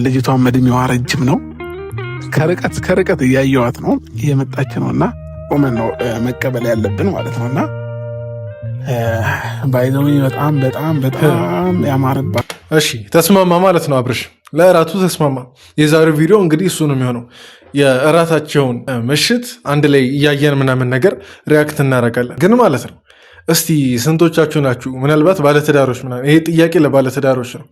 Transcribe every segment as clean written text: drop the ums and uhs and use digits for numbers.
ልጅቷን እድሜዋ ረጅም ነው። ከርቀት እያየዋት ነው፣ እየመጣች ነው እና ቆመን ነው መቀበል ያለብን ማለት ነው። እና ባይዘዊ በጣም ያማረባት። እሺ ተስማማ ማለት ነው አብርሽ፣ ለእራቱ ተስማማ። የዛሬው ቪዲዮ እንግዲህ እሱ ነው የሚሆነው። የእራታቸውን ምሽት አንድ ላይ እያየን ምናምን ነገር ሪያክት እናደርጋለን። ግን ማለት ነው እስቲ ስንቶቻችሁ ናችሁ ምናልባት ባለትዳሮች ምናምን፣ ይሄ ጥያቄ ለባለትዳሮች ነው።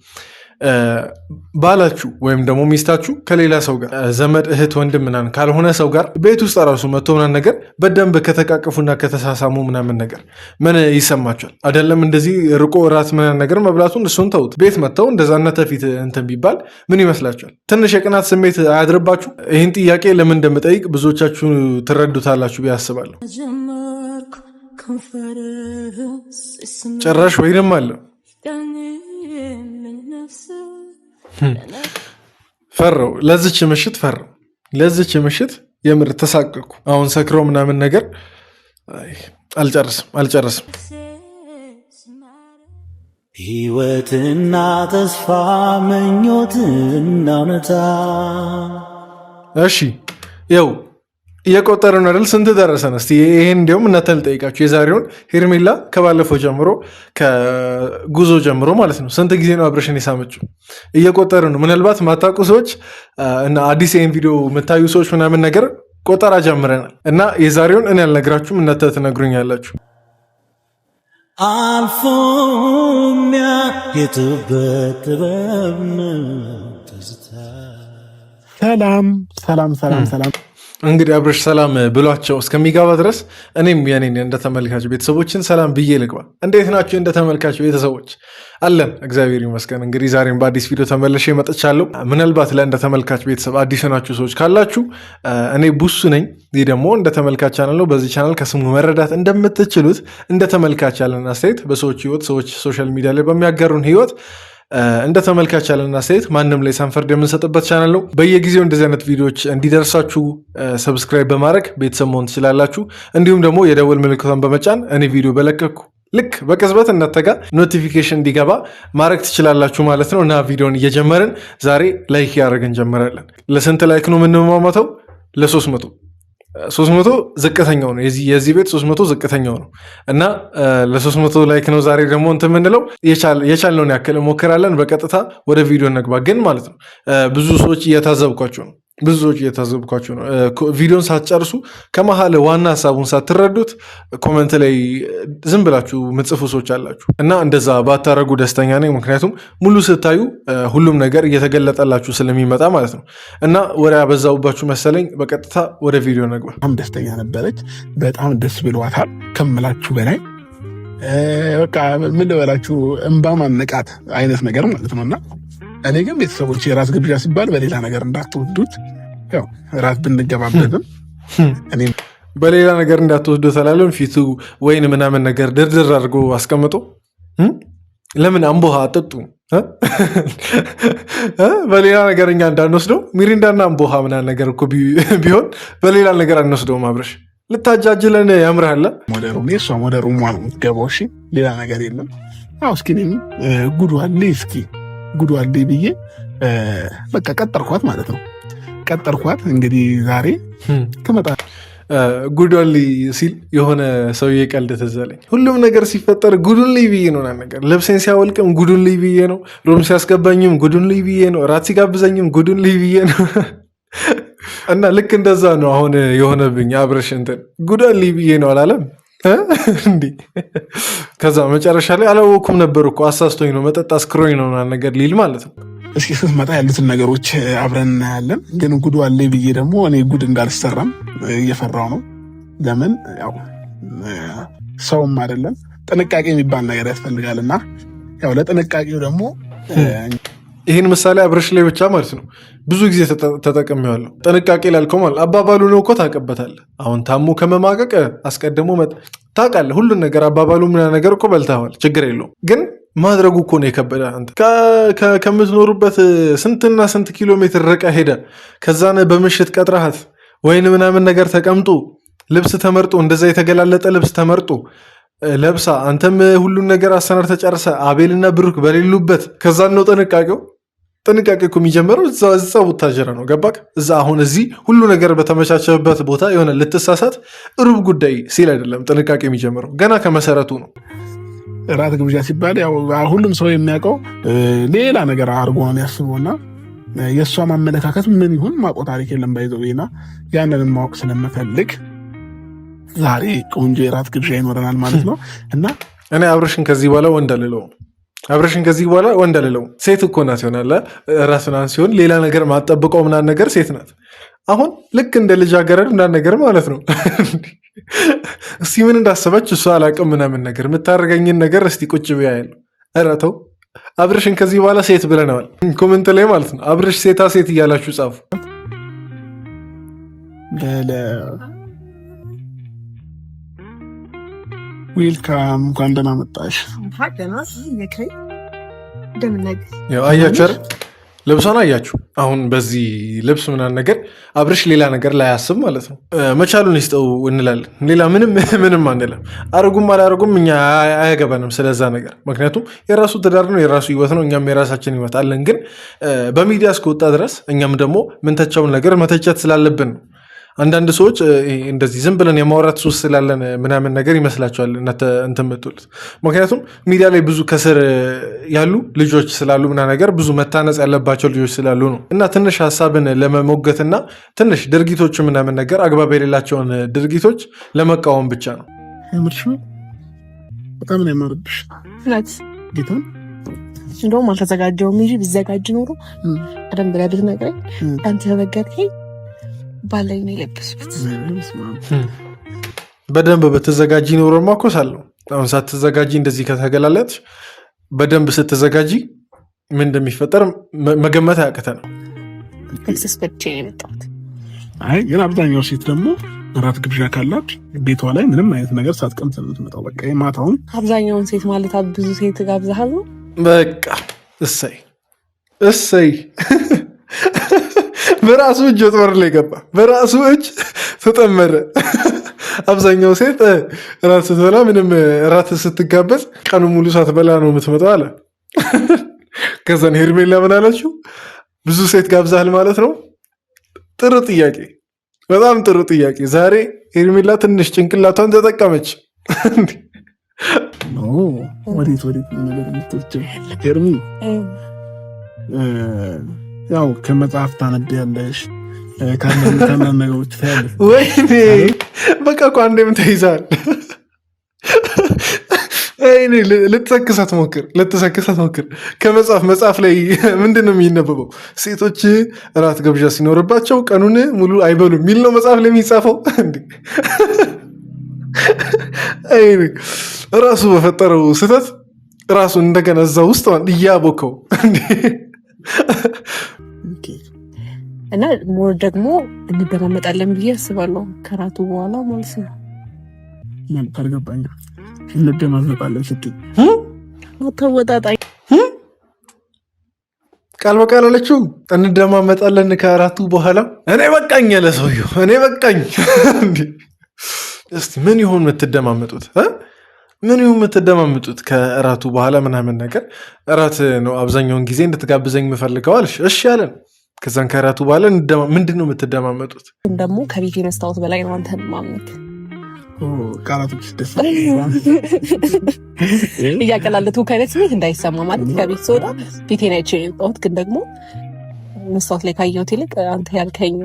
ባላችሁ ወይም ደግሞ ሚስታችሁ ከሌላ ሰው ጋር ዘመድ፣ እህት፣ ወንድም ምናምን ካልሆነ ሰው ጋር ቤት ውስጥ ራሱ መጥቶ ምናምን ነገር በደንብ ከተቃቀፉና ከተሳሳሙ ምናምን ነገር ምን ይሰማችኋል? አይደለም እንደዚህ ርቆ እራት ምናምን ነገር መብላቱን እሱን ተውት። ቤት መጥተው እንደዛነተ ፊት እንትን ቢባል ምን ይመስላችኋል? ትንሽ የቅናት ስሜት አያድርባችሁ? ይህን ጥያቄ ለምን እንደምጠይቅ ብዙዎቻችሁ ትረዱታላችሁ ብዬ አስባለሁ። ጭራሽ ወይንም አለ ፈረው ለዚች ምሽት የምር ተሳቀኩ። አሁን ሰክሮ ምናምን ነገር አልጨርስም። ሕይወትና ተስፋ ምኞትና እውነታ። እሺ ይኸው እየቆጠረ ነው አይደል? ስንት ደረሰን? እስቲ ይሄን እንዲያውም እናንተን ልጠይቃችሁ። የዛሬውን ሄርሜላ ከባለፈው ጀምሮ ከጉዞ ጀምሮ ማለት ነው ስንት ጊዜ ነው አብርሽን የሳመችው? እየቆጠረ ነው። ምናልባት ማታውቁ ሰዎች እና አዲስ ይሄን ቪዲዮ የምታዩ ሰዎች ምናምን ነገር ቆጠራ ጀምረናል እና የዛሬውን እኔ አልነግራችሁም፣ እናንተ ትነግሩኛላችሁ። አልፎሚያ የትበት ጥበብ ሰላም እንግዲህ አብርሽ ሰላም ብሏቸው እስከሚገባ ድረስ እኔም የኔን እንደተመልካች ቤተሰቦችን ሰላም ብዬ ልግባ። እንዴት ናቸው እንደተመልካች ቤተሰቦች? አለን እግዚአብሔር ይመስገን። እንግዲህ ዛሬም በአዲስ ቪዲዮ ተመልሼ መጥቻለሁ። ምናልባት ለእንደተመልካች ቤተሰብ አዲስ ናችሁ ሰዎች ካላችሁ እኔ ቡሱ ነኝ። ይህ ደግሞ እንደተመልካች ቻናል ነው። በዚህ ቻናል ከስሙ መረዳት እንደምትችሉት እንደተመልካች ያለን አስተያየት በሰዎች ህይወት፣ ሰዎች ሶሻል ሚዲያ ላይ በሚያጋሩን ህይወት እንደ ተመልካች ያለና ሴት ማንም ላይ ሳንፈርድ የምንሰጥበት ቻናል ነው። በየጊዜው እንደዚህ አይነት ቪዲዮዎች እንዲደርሳችሁ ሰብስክራይብ በማድረግ ቤተሰብ መሆን ትችላላችሁ። እንዲሁም ደግሞ የደወል ምልክቷን በመጫን እኔ ቪዲዮ በለቀኩ ልክ በቅጽበት እናንተ ጋር ኖቲፊኬሽን እንዲገባ ማድረግ ትችላላችሁ ማለት ነው። እና ቪዲዮን እየጀመርን ዛሬ ላይክ ያደረግን እንጀምራለን። ለስንት ላይክ ነው የምንማማተው? ለ300 ዝቅተኛው ነው። የዚህ ቤት 300 ዝቅተኛው ነው እና ለ300 ላይክ ነው ዛሬ ደግሞ እንትን የምንለው። የቻልነውን ያክል ሞክራለን። በቀጥታ ወደ ቪዲዮ እንግባ። ግን ማለት ነው ብዙ ሰዎች እየታዘብኳቸው ነው። ቪዲዮን ሳትጨርሱ ከመሀል ዋና ሀሳቡን ሳትረዱት ኮመንት ላይ ዝም ብላችሁ ምጽፉ ሰዎች አላችሁ እና እንደዛ ባታረጉ ደስተኛ ነኝ። ምክንያቱም ሙሉ ስታዩ ሁሉም ነገር እየተገለጠላችሁ ስለሚመጣ ማለት ነው። እና ወደ ያበዛውባችሁ መሰለኝ። በቀጥታ ወደ ቪዲዮ ነግባ። በጣም ደስተኛ ነበረች። በጣም ደስ ብሏታል ከምላችሁ በላይ። በቃ ምን ልበላችሁ፣ እንባ ማነቃት አይነት ነገር ማለት ነው። እና እኔ ግን ቤተሰቦች የራስ ግብዣ ሲባል በሌላ ነገር እንዳትወዱት፣ ያው ራስ ብንገባበትም እኔ በሌላ ነገር እንዳትወዱት አላለም። ፊቱ ወይን ምናምን ነገር ድርድር አድርጎ አስቀምጦ ለምን አምቦሃ አጠጡ በሌላ ነገር እኛ እንዳንወስደው ሚሪንዳና አምቦሃ ምናምን ነገር እኮ ቢሆን በሌላ ነገር አንወስደውም። አብረሽ ልታጃጅለን ያምርሃለ። ሞደሩም እሷ ሞደሩም ነው የምትገባው። እሺ ሌላ ነገር የለም። እስኪ ጉዱ አለ ብዬ በቃ ቀጠርኳት ማለት ነው። እንግዲህ ዛሬ ትመጣ። ጉዶሊ ሲል የሆነ ሰውዬ ቀልድ ትዝ አለኝ። ሁሉም ነገር ሲፈጠር ጉዱን ብዬ ነው ነገር። ልብሴን ሲያወልቅም ጉዱን ብዬ ነው። ሩም ሲያስገባኝም ጉዱን ብዬ ነው። ራት ሲጋብዘኝም ጉዱን ብዬ ነው። እና ልክ እንደዛ ነው አሁን የሆነብኝ። አብረሽ እንትን ጉዶሊ ብዬ ነው አላለም እንዲህ። ከዛ መጨረሻ ላይ አላወኩም ነበር እኮ አሳስቶኝ ነው መጠጥ አስክሮኝ ነው ነገር ሊል ማለት ነው። እስኪ ስትመጣ ያሉትን ነገሮች አብረን እናያለን። ግን ጉዱ አለ ብዬ ደግሞ እኔ ጉድ እንዳልሰራም እየፈራው ነው። ለምን ያው ሰውም አይደለም ጥንቃቄ የሚባል ነገር ያስፈልጋልና ያው ለጥንቃቄው ደግሞ ይህን ምሳሌ አብረሽ ላይ ብቻ ማለት ነው ብዙ ጊዜ ተጠቅሜዋለሁ። ጥንቃቄ ላልከው ማለት አባባሉ ነው እኮ ታውቅበታለህ። አሁን ታሞ ከመማቀቅ አስቀድሞ ታውቃለህ ሁሉን ነገር። አባባሉ ምና ነገር እኮ በልተዋል፣ ችግር የለውም። ግን ማድረጉ እኮ ነው የከበደ። አንተ ከምትኖሩበት ስንትና ስንት ኪሎ ሜትር ርቀ ሄደ ከዛነ በምሽት ቀጥረሃት ወይን ምናምን ነገር ተቀምጦ ልብስ ተመርጦ እንደዛ የተገላለጠ ልብስ ተመርጦ ለብሳ አንተም ሁሉን ነገር አሰናር ተጨርሰ አቤልና ብሩክ በሌሉበት ከዛን ነው ጥንቃቄው። ጥንቃቄ እኮ የሚጀምረው እዛ ቡታጀራ ነው። ገባክ? እዛ አሁን እዚህ ሁሉ ነገር በተመቻቸበት ቦታ የሆነ ልትሳሳት ሩብ ጉዳይ ሲል አይደለም ጥንቃቄ የሚጀምረው፣ ገና ከመሰረቱ ነው። እራት ግብዣ ሲባል ያው ሁሉም ሰው የሚያውቀው ሌላ ነገር አድርጎ ነው ያስበውና የእሷ ማመለካከት ምን ይሁን ማቆ ታሪክ የለም ባይዘውና ያንን ማወቅ ስለምፈልግ ዛሬ ቆንጆ የራት ግብዣ ይኖረናል ማለት ነው። እና እኔ አብርሽን ከዚህ በኋላ ወንድ አልለውም። ሴት እኮ ናት ይሆናል ራስን ሲሆን ሌላ ነገር ማጠብቀው ምናምን ነገር ሴት ናት። አሁን ልክ እንደ ልጃገረድ ምናምን ነገር ማለት ነው። እስቲ ምን እንዳሰበች እሷ አላቅም ምናምን ነገር የምታደርገኝን ነገር እስቲ ቁጭ ብያ ያለው ኧረ ተው አብርሽን ከዚህ በኋላ ሴት ብለነዋል። ኮመንት ላይ ማለት ነው አብርሽ ሴታ ሴት እያላችሁ ጻፉ። ዌልካም እንኳን ደህና መጣሽ። አያችሁ ልብሷን አያችሁ። አሁን በዚህ ልብስ ምናምን ነገር አብርሽ ሌላ ነገር ላያስብ ማለት ነው። መቻሉን ይስጠው እንላለን። ሌላ ምንም አንለም። አርጉም አላርጉም እኛ አያገባንም ስለዛ ነገር። ምክንያቱም የራሱ ትዳር ነው፣ የራሱ ህይወት ነው። እኛም የራሳችን ህይወት አለን። ግን በሚዲያ እስከወጣ ድረስ እኛም ደግሞ ምንተቻውን ነገር መተቸት ስላለብን ነው። አንዳንድ ሰዎች እንደዚህ ዝም ብለን የማውራት ሱስ ስላለን ምናምን ነገር ይመስላቸዋል እንትን የምትሉት። ምክንያቱም ሚዲያ ላይ ብዙ ከስር ያሉ ልጆች ስላሉ ምናምን ነገር ብዙ መታነጽ ያለባቸው ልጆች ስላሉ ነው። እና ትንሽ ሀሳብን ለመሞገትና ትንሽ ድርጊቶች ምናምን ነገር አግባብ የሌላቸውን ድርጊቶች ለመቃወም ብቻ ነው። በጣም ነው የማርብሽ ጌታ። እንደውም አልተዘጋጀውም እንጂ ቢዘጋጅ ኖሮ ቀደም ብለህ ብትነግረኝ አንተ ተዘጋጅከኝ ባለኝ ነው የለበስኩት። በደንብ በተዘጋጂ ኖሮማ እኮ ሳለው አሁን ሳትዘጋጂ እንደዚህ ከተገላለጥሽ በደንብ ስትዘጋጂ ምን እንደሚፈጠር መገመት አያቅተንም። አይ ግን አብዛኛው ሴት ደግሞ እራት ግብዣ ካላት ቤቷ ላይ ምንም አይነት ነገር ሳትቀምስ ነው የምትመጣው። በቃ ማታውን አብዛኛውን ሴት ማለት ብዙ ሴት ጋብዛሃል ነው በቃ እሰይ በራሱ እጅ ወጥመር ላይ ገባ። በራሱ እጅ ተጠመረ። አብዛኛው ሴት እራት ስትበላ ምንም እራት ስትጋበዝ ቀኑ ሙሉ ሳትበላ ነው የምትመጣው አለ። ከዛን ሄርሜላ ምን አለችው? ብዙ ሴት ጋብዛል ማለት ነው። ጥሩ ጥያቄ፣ በጣም ጥሩ ጥያቄ። ዛሬ ሄርሜላ ትንሽ ጭንቅላቷን ተጠቀመች። ወዴት ሄርሚ ያው ከመጽሐፍ ታነቢያለሽ፣ ከአንዳንድ ነገሮች ታያለሽ። ወይኔ በቃ እኮ አንዴም ተይዛል። ልትሰክሳት ሞክር። ከመጽሐፍ ላይ ምንድን ነው የሚነበበው? ሴቶች እራት ግብዣ ሲኖርባቸው ቀኑን ሙሉ አይበሉ የሚል ነው መጽሐፍ ላይ የሚጻፈው። ራሱ በፈጠረው ስህተት ራሱ እንደገና እዛ ውስጥ እያቦከው እና ሞር ደግሞ እንደማመጣለን ብዬ አስባለሁ። ከራቱ በኋላ ማለት ነው። ታርገባኝ እንደማመጣለን ስትይ ተወጣጣኝ ቃል በቃል አለችው። እንደማመጣለን ከራቱ በኋላ እኔ በቃኝ ያለ ሰውዬው እኔ በቃኝ። እስቲ ምን ይሆን የምትደማመጡት? ምን ይሁን የምትደማመጡት ከእራቱ በኋላ ምናምን ነገር? እራት ነው አብዛኛውን ጊዜ እንድትጋብዘኝ የምፈልገው አልሽ። እሺ ያለን። ከዛን ከእራቱ በኋላ ምንድን ነው የምትደማመጡት? ደግሞ ከቤት የመስታወት በላይ ነው አንተን ማምነት። ቃላቶች ደስ እያቀላለቱ ከአይነት ስሜት እንዳይሰማ ማለት ከቤት ስወጣ ቤቴን አይቼ የወጣሁት ግን ደግሞ መስታወት ላይ ካየሁት ይልቅ አንተ ያልከኝ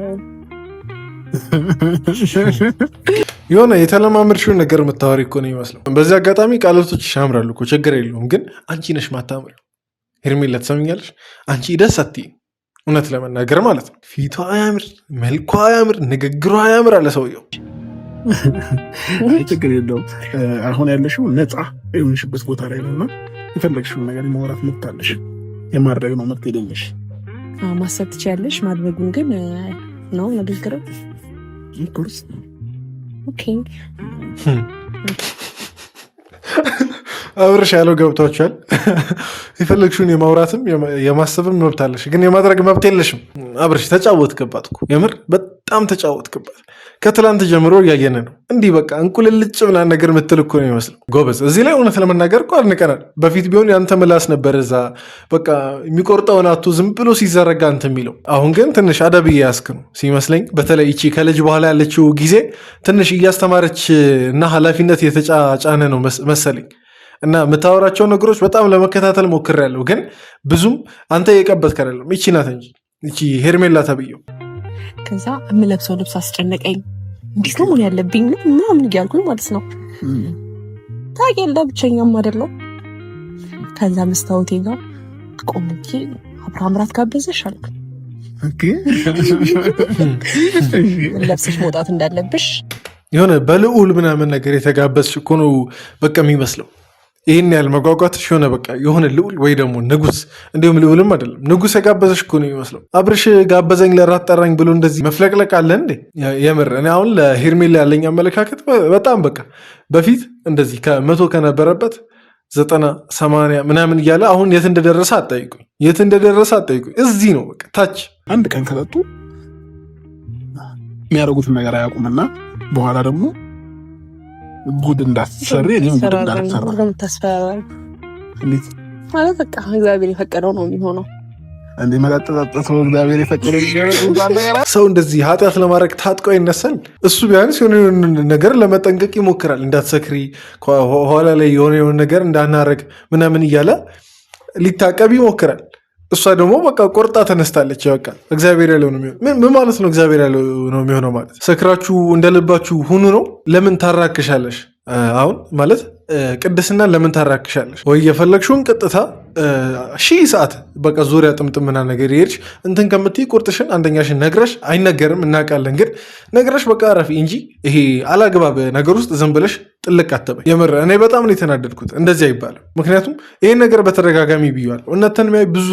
የሆነ የተለማመድሽውን ነገር የምታወሪ እኮ ነው የሚመስለው። በዚህ አጋጣሚ ቃላቶች ያምራሉ እኮ ችግር የለውም። ግን አንቺ ነሽ ማታምሪው። ሄርሜላ ትሰምኛለሽ? አንቺ ደስ አትይም። እውነት ለመናገር ማለት ነው። ፊቷ አያምር፣ መልኳ አያምር፣ ንግግሯ አያምር አለ ሰውየው። ችግር የለውም። አሁን ያለሽው ነፃ የሆንሽበት ቦታ ላይ ነውና የፈለግሽውን ነገር የማውራት መብት አለሽ። የማድረግ ነው መብት የለሽ። ማሰብ ትችያለሽ። ማድረጉን ግን ነው ንግግር ኮርስ ኦኬ። አብርሽ ያለው ገብቷችኋል። የፈለግሽውን የማውራትም የማሰብም መብት አለሽ፣ ግን የማድረግ መብት የለሽም። አብርሽ ተጫወትክባት እኮ የምር በጣም ተጫወትክባት። ከትላንት ጀምሮ እያየን ነው። እንዲህ በቃ እንቁልልጭ ምናምን ነገር የምትል እኮ ነው ይመስለው። ጎበዝ። እዚህ ላይ እውነት ለመናገር እኮ አድንቀናል። በፊት ቢሆን ያንተ ምላስ ነበር እዛ በቃ የሚቆርጠውን አቶ ዝም ብሎ ሲዘረጋ አንተ የሚለው። አሁን ግን ትንሽ አደብ እያያስክ ነው ሲመስለኝ። በተለይ ይቺ ከልጅ በኋላ ያለችው ጊዜ ትንሽ እያስተማረች እና ኃላፊነት የተጫጫነ ነው መሰለኝ። እና የምታወራቸው ነገሮች በጣም ለመከታተል ሞክሬያለሁ፣ ግን ብዙም አንተ የቀበትክ አይደለም። ይቺ ናት እንጂ ይቺ ሄርሜላ ተብየው። ከዛ የምለብሰው ልብስ አስጨነቀኝ። እንዴት ነው ምን ያለብኝ ምናምን እያልኩኝ ማለት ነው። ታውቂያለሽ ብቸኛም አይደለሁ። ከዛ መስታወቴ ጋር ቆምቼ አብርሃም ራት ጋበዘሽ አልኩ። ለብሰሽ መውጣት እንዳለብሽ የሆነ በልዑል ምናምን ነገር የተጋበዝሽ እኮ ነው በቃ የሚመስለው። ይህን ያህል መጓጓትሽ የሆነ በቃ የሆነ ልዑል ወይ ደግሞ ንጉስ፣ እንዲሁም ልዑልም አይደለም ንጉስ የጋበዘሽ እኮ ነው የሚመስለው። አብርሽ ጋበዘኝ ለራት ጠራኝ ብሎ እንደዚህ መፍለቅለቅ አለ እንዴ? የምር እኔ አሁን ለሄርሜላ ያለኝ አመለካከት በጣም በቃ በፊት እንደዚህ ከ100 ከነበረበት 90 80 ምናምን እያለ አሁን የት እንደደረሰ አጠይቁኝ፣ የት እንደደረሰ አጠይቁኝ። እዚህ ነው በቃ ታች። አንድ ቀን ከጠጡ የሚያደርጉትን ነገር አያውቁምና በኋላ ደግሞ ጉድ እንዳትሰሪ እኔም ጉድ እንዳትሰራ ማለት በቃ እግዚአብሔር የፈቀደው ነው የሚሆነው። እንዴ መጠጠጠቶ እግዚአብሔር የፈቀደው ሰው እንደዚህ ኃጢአት ለማድረግ ታጥቆ ይነሳል። እሱ ቢያንስ የሆነ ነገር ለመጠንቀቅ ይሞክራል። እንዳትሰክሪ፣ ኋላ ላይ የሆነ ነገር እንዳናረግ ምናምን እያለ ሊታቀብ ይሞክራል። እሷ ደግሞ በቃ ቆርጣ ተነስታለች። በቃ እግዚአብሔር ያለው ነው የሚሆነው። ምን ማለት ነው? እግዚአብሔር ያለው ነው የሚሆነው ማለት ሰክራችሁ እንደልባችሁ ሁኑ ነው። ለምን ታራክሻለሽ? አሁን ማለት ቅድስና ለምን ታራክሻለሽ? ወይ የፈለግሽውን ቀጥታ 1000 ሰዓት በቃ ዙሪያ ጥምጥምና ነገር ይሄድሽ እንትን ከምትይ ቁርጥሽን አንደኛሽን ነግረሽ አይነገርም እናውቃለን፣ ግን ነግረሽ በቃ አረፊ እንጂ ይሄ አላግባብ ነገር ውስጥ ዝም ብለሽ ጥልቅ አትበይ። የምር እኔ በጣም ነው የተናደድኩት። እንደዚህ አይባልም። ምክንያቱም ይሄን ነገር በተደጋጋሚ ብያለሁ። እነተን ብዙ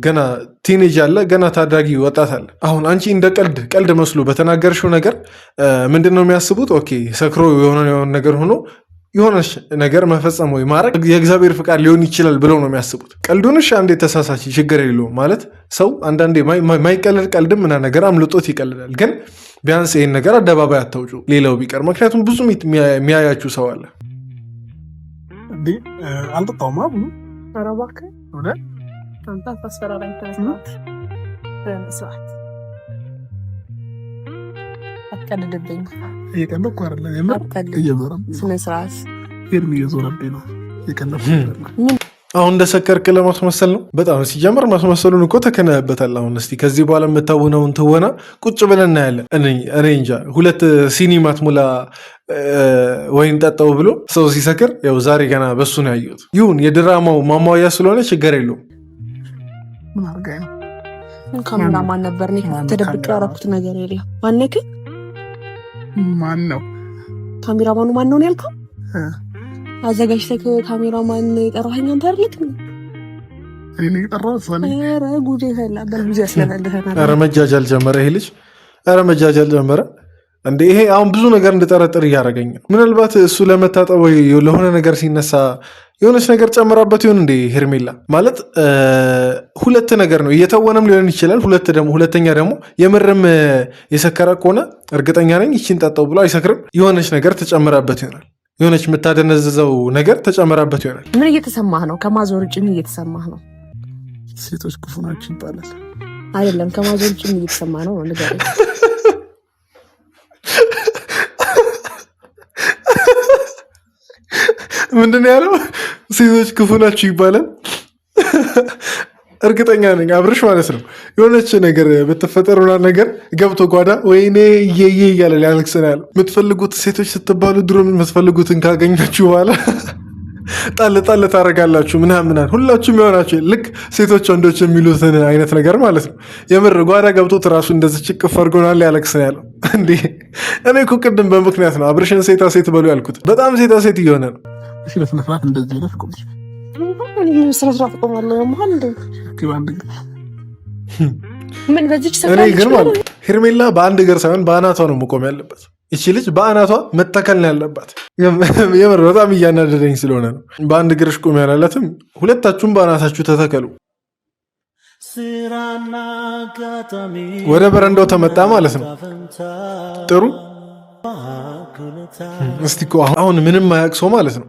ገና ቲኔጅ አለ፣ ገና ታዳጊ ወጣት አለ። አሁን አንቺ እንደ ቀልድ መስሎ በተናገርሽው ነገር ምንድን ነው የሚያስቡት? ኦኬ ሰክሮ የሆነ ነገር ሆኖ የሆነች ነገር መፈጸም ወይ ማድረግ የእግዚአብሔር ፍቃድ ሊሆን ይችላል ብለው ነው የሚያስቡት። ቀልዱንሽ አንዴ ተሳሳች ችግር የለውም ማለት ሰው አንዳንዴ ማይቀልድ ቀልድም ምና ነገር አምልጦት ይቀልዳል። ግን ቢያንስ ይህን ነገር አደባባይ አታውጩ፣ ሌላው ቢቀር። ምክንያቱም ብዙ የሚያያችሁ ሰው አለ። አልጠጣውማ ብሎ አትቀልድብኝ። እየቀለድኩ አይደለም፣ የምር ስነ ስርዓት እየዞረብኝ ነው። አሁን እንደሰከርክ ለማስመሰል ነው። በጣም ሲጀምር ማስመሰሉን እኮ ተከነህበታል። አሁን እስቲ ከዚህ በኋላ የምታውነውን ትወና ቁጭ ብለን እናያለን። እኔ እንጃ 2 ሲኒ ማትሞላ ወይን ጠጣው ብሎ ሰው ሲሰክር፣ ያው ዛሬ ገና በሱ ነው ያየሁት። ይሁን የድራማው ማሟያ ስለሆነ ችግር የለውም። ምን አድርጋኝ ነው? ካሜራማን ነበር ተደብቄ ያደረኩት ነገር የለም። ማነክ ማን ነው ካሜራማኑ? ማን ነው ያልከው? አዘጋጅተህ ካሜራማን የጠራኸኝ አንተ አይደለህ? እኔ ነኝ የጠራሁት። ኧረ ጉዴ ፈላ። በልጅ ያስለፈልፈናል። ኧረ መጃጃል ጀመረ ይሄ ልጅ። ኧረ መጃጃል ጀመረ እንዴ! ይሄ አሁን ብዙ ነገር እንድጠረጥር እያደረገኝ ነው። ምናልባት እሱ ለመታጠብ ወይ ለሆነ ነገር ሲነሳ የሆነች ነገር ጨምራበት ይሆን እንዴ? ሄርሜላ ማለት 2 ነገር ነው። እየተወነም ሊሆን ይችላል። ሁለተኛ ደግሞ የምርም የሰከረ ከሆነ እርግጠኛ ነኝ ይቺን ጠጣው ብሎ አይሰክርም። የሆነች ነገር ተጨምራበት ይሆናል። የሆነች የምታደነዝዘው ነገር ተጨምራበት ይሆናል። ምን እየተሰማህ ነው? ከማዞር ውጭ ምን እየተሰማህ ነው? ሴቶች ክፉ ናቸው ይባላል አይደለም? ከማዞር ውጭ ምን እየተሰማህ ነው? ንገረኝ። ምንድን ያለው? ሴቶች ክፉ ናችሁ ይባላል። እርግጠኛ ነኝ አብርሽ ማለት ነው የሆነች ነገር በተፈጠሩና ነገር ገብቶ ጓዳ ወይኔ እየየ እያለ ሊያለቅስ ነው ያለው። የምትፈልጉት ሴቶች ስትባሉ ድሮ የምትፈልጉትን ካገኛችሁ በኋላ ጣል ጣል ታደርጋላችሁ ምናምን ሁላችሁም የሆናችሁ ልክ ሴቶች ወንዶች የሚሉትን አይነት ነገር ማለት ነው። የምር ጓዳ ገብቶት ራሱ እንደዚህ ጭቅፍ አድርጎናል ሊያለቅስ ነው ያለው። እንዴ እኔ እኮ ቅድም በምክንያት ነው አብርሽን ሴታ ሴት በሉ ያልኩት። በጣም ሴታ ሴት እየሆነ ነው። እሺ በስነስርዓት እንደዚህ ነው ቆም ስነስርዓት ቆማለሁ ማለት ነው። ምን በዚች እኔ ግን ማለት ሄርሜላ በአንድ እግር ሳይሆን በአናቷ ነው መቆም ያለበት። እቺ ልጅ በአናቷ መተከል ነው ያለባት። የምር በጣም እያናደደኝ ስለሆነ ነው። በአንድ እግርሽ ቁም ያላላትም፣ ሁለታችሁም በአናታችሁ ተተከሉ። ወደ በረንዳው ተመጣ ማለት ነው። ጥሩ እስቲ እኮ አሁን ምንም ማያውቅ ሰው ማለት ነው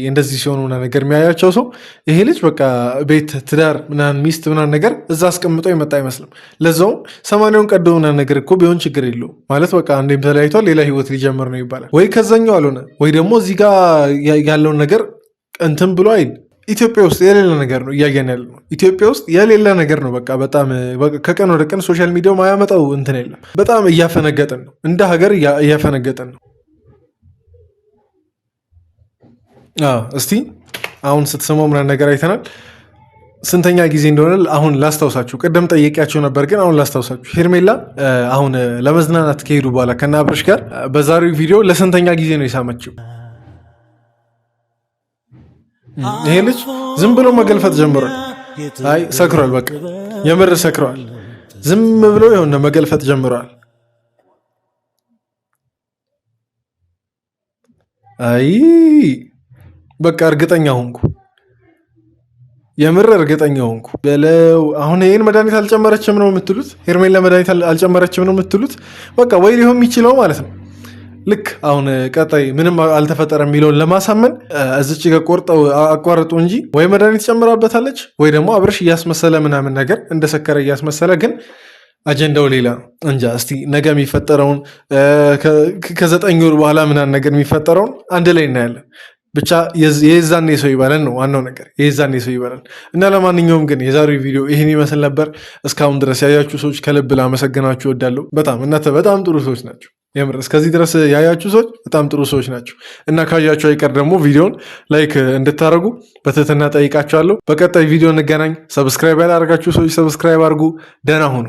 እንደዚህ ሲሆኑ ነገር የሚያያቸው ሰው ይሄ ልጅ በቃ ቤት ትዳር ምናምን ሚስት ምናምን ነገር እዛ አስቀምጦ የመጣ አይመስልም። ለዛውም 80ውን ቀዶ ምናምን ነገር እኮ ቢሆን ችግር የለውም ማለት በቃ አንዴም ተለያይቷል ሌላ ህይወት ሊጀምር ነው ይባላል። ወይ ከዛኛው አልሆነ ወይ ደግሞ እዚህ ጋር ያለውን ነገር እንትን ብሎ አይል። ኢትዮጵያ ውስጥ የሌለ ነገር ነው እያየን ያለ ነው። ኢትዮጵያ ውስጥ የሌለ ነገር ነው። በቃ በጣም ከቀን ወደ ቀን ሶሻል ሚዲያው ማያመጣው እንትን የለም። በጣም እያፈነገጠን ነው፣ እንደ ሀገር እያፈነገጠን ነው። እስቲ አሁን ስትሰማው ምናምን ነገር አይተናል። ስንተኛ ጊዜ እንደሆነ አሁን ላስታውሳችሁ። ቅድም ጠየቂያቸው ነበር ግን አሁን ላስታውሳችሁ። ሄርሜላ አሁን ለመዝናናት ከሄዱ በኋላ ከነ አብርሽ ጋር በዛሬው ቪዲዮ ለስንተኛ ጊዜ ነው የሳመችው? ይሄ ልጅ ዝም ብሎ መገልፈጥ ጀምሯል። አይ ሰክሯል፣ በቃ የምር ሰክሯል። ዝም ብሎ የሆነ መገልፈጥ ጀምሯል። አይ በቃ እርግጠኛ ሆንኩ፣ የምር እርግጠኛ ሆንኩ በለው። አሁን ይሄን መድኃኒት አልጨመረችም ነው የምትሉት? ሄርሜላ መድኃኒት አልጨመረችም ነው የምትሉት? በቃ ወይ ሊሆን የሚችለው ማለት ነው ልክ አሁን ቀጣይ ምንም አልተፈጠረም የሚለውን ለማሳመን እዚች ጋር ቆርጠው አቋርጡ እንጂ ወይ መድኃኒት ጨምራበታለች ወይ ደግሞ አብርሽ እያስመሰለ ምናምን ነገር እንደሰከረ እያስመሰለ ግን አጀንዳው ሌላ ነው። እንጃ እስቲ ነገ የሚፈጠረውን ከ9 ወር በኋላ ምናምን ነገር የሚፈጠረውን አንድ ላይ እናያለን። ብቻ የዛኔ ሰው ይበለን ነው ዋናው ነገር፣ የዛኔ ሰው ይበለን እና ለማንኛውም ግን የዛሬው ቪዲዮ ይህን ይመስል ነበር። እስካሁን ድረስ ያያችሁ ሰዎች ከልብ ላመሰግናችሁ እወዳለሁ። በጣም እናንተ በጣም ጥሩ ሰዎች ናቸው። የምር እስከዚህ ድረስ ያያችሁ ሰዎች በጣም ጥሩ ሰዎች ናቸው እና ካያችሁ አይቀር ደግሞ ቪዲዮን ላይክ እንድታደርጉ በትህትና ጠይቃችኋለሁ። በቀጣይ ቪዲዮ እንገናኝ። ሰብስክራይብ ያላደረጋችሁ ሰዎች ሰብስክራይብ አድርጉ። ደህና ሁኑ።